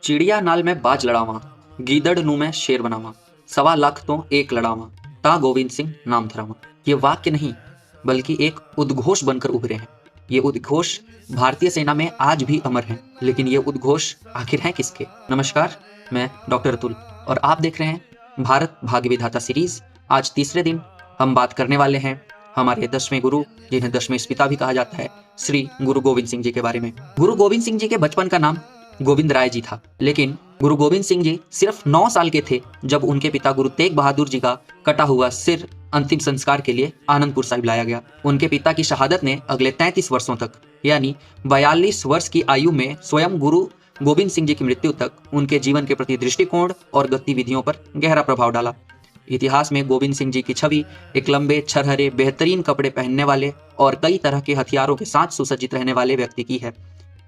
चिड़िया नाल में बाज लड़ावा, गीदड़ नू में शेर बनावा, 1.25 लाख तो एक लड़ावा, ता गोविंद सिंह नाम धरावा। ये वाक्य नहीं बल्कि एक उद्घोष बनकर उभरे हैं। ये उद्घोष भारतीय सेना में आज भी अमर हैं। लेकिन ये उद्घोष आखिर हैं किसके? नमस्कार, मैं डॉक्टर अतुल और आप देख रहे हैं भारत भाग्य विधाता सीरीज। आज तीसरे दिन हम बात करने वाले हैं हमारे 10वें गुरु, जिन्हें 10वें पिता भी कहा जाता है, श्री गुरु गोविंद सिंह जी के बारे में। गुरु गोविंद सिंह जी के बचपन का नाम गोविंद राय जी था, लेकिन गुरु गोविंद सिंह जी सिर्फ 9 साल के थे जब उनके पिता गुरु तेग बहादुर जी का कटा हुआ सिर अंतिम संस्कार के लिए आनंदपुर साहिब लाया गया। उनके पिता की शहादत ने अगले 33 वर्षों तक, यानी 42 वर्ष की आयु में स्वयं गुरु गोविंद सिंह जी की मृत्यु तक उनके जीवन के प्रति दृष्टिकोण और गतिविधियों पर गहरा प्रभाव डाला। इतिहास में गोविंद सिंह जी की छवि एक लंबे छरहरे बेहतरीन कपड़े पहनने वाले और कई तरह के हथियारों के साथ सुसज्जित रहने वाले व्यक्ति की है।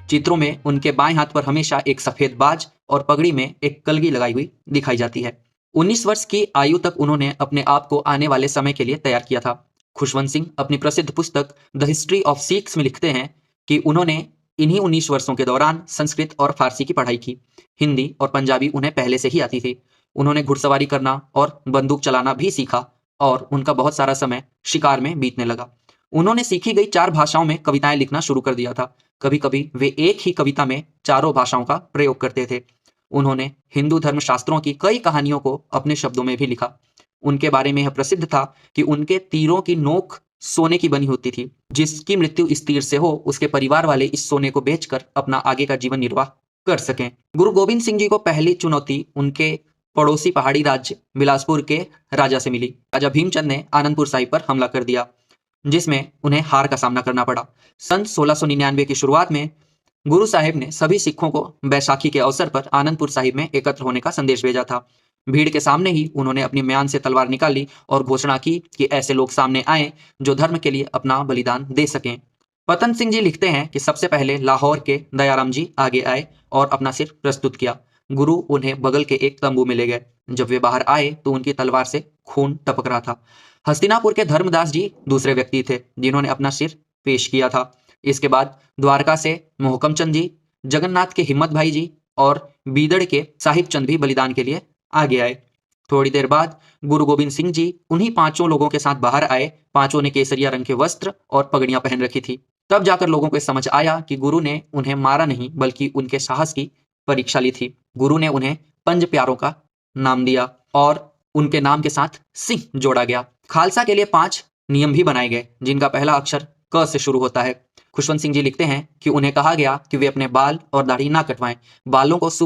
चित्रों में उनके बाएं हाथ पर हमेशा एक सफेद बाज और पगड़ी में एक कलगी लगाई हुई दिखाई जाती है। 19 वर्ष की आयु तक उन्होंने अपने आप को आने वाले समय के लिए तैयार किया था। खुशवंत सिंह अपनी प्रसिद्ध पुस्तक द हिस्ट्री ऑफ सिख्स में लिखते हैं कि उन्होंने इन्हीं 19 वर्षों के दौरान संस्कृत और फारसी की पढ़ाई की। हिंदी और पंजाबी उन्हें पहले से ही आती थी। उन्होंने घुड़सवारी करना और बंदूक चलाना भी सीखा और उनका बहुत सारा समय शिकार में बीतने लगा। उन्होंने सीखी गई 4 भाषाओं में कविताएं लिखना शुरू कर दिया था। कभी कभी वे एक ही कविता में चारों भाषाओं का प्रयोग करते थे। उन्होंने हिंदू धर्म शास्त्रों की कई कहानियों को अपने शब्दों में भी लिखा। उनके बारे में यह प्रसिद्ध था कि उनके तीरों की नोक सोने की बनी होती थी। जिसकी मृत्यु इस तीर से हो, उसके परिवार वाले इस सोने को बेचकर अपना आगे का जीवन निर्वाह कर सकें। गुरु गोविंद सिंह जी को पहली चुनौती उनके पड़ोसी पहाड़ी राज्य बिलासपुर के राजा से मिली। राजा भीमचंद ने आनंदपुर साहिब पर हमला कर दिया, जिसमें उन्हें हार का सामना करना पड़ा। सन 1699 की शुरुआत में गुरु साहिब ने सभी सिखों को बैसाखी के अवसर पर आनंदपुर साहिब में एकत्र होने का संदेश भेजा था। भीड़ के सामने ही उन्होंने अपनी म्यान से तलवार निकाली और घोषणा की कि ऐसे लोग सामने आए जो धर्म के लिए अपना बलिदान दे सकें। पतन सिंह जी लिखते हैं कि सबसे पहले लाहौर के दयाराम जी आगे आए और अपना सिर प्रस्तुत किया। गुरु उन्हें बगल के एक तंबू में ले गए। जब वे बाहर आए तो उनकी तलवार से खून टपक रहा था। हस्तिनापुर के धर्मदास जी दूसरे व्यक्ति थे जिन्होंने अपना सिर पेश किया था। इसके बाद द्वारका से मोहकम चंद जी, जगन्नाथ के हिम्मत भाई जी और बीदड़ के साहिब चंद भी बलिदान के लिए आगे आए। थोड़ी देर बाद गुरु गोविंद सिंह जी उन्हीं 5 लोगों के साथ बाहर आए। 5 ने केसरिया रंग के वस्त्र और पगड़ियां पहन रखी थी। तब जाकर लोगों को समझ आया कि गुरु ने उन्हें मारा नहीं बल्कि उनके साहस की परीक्षा ली थी। गुरु ने उन्हें 5 प्यारों का नाम दिया और उनके नाम के साथ सिंह जोड़ा गया। खालसा के लिए 5 नियम भी बनाए गए, जिनका पहला अक्षर क से शुरू होता है। खुशवंत सिंह जी लिखते हैं कि उन्हें कहा गया कि वे अपने बाल और दाढ़ी ना कटवाएं। बालों को शुभ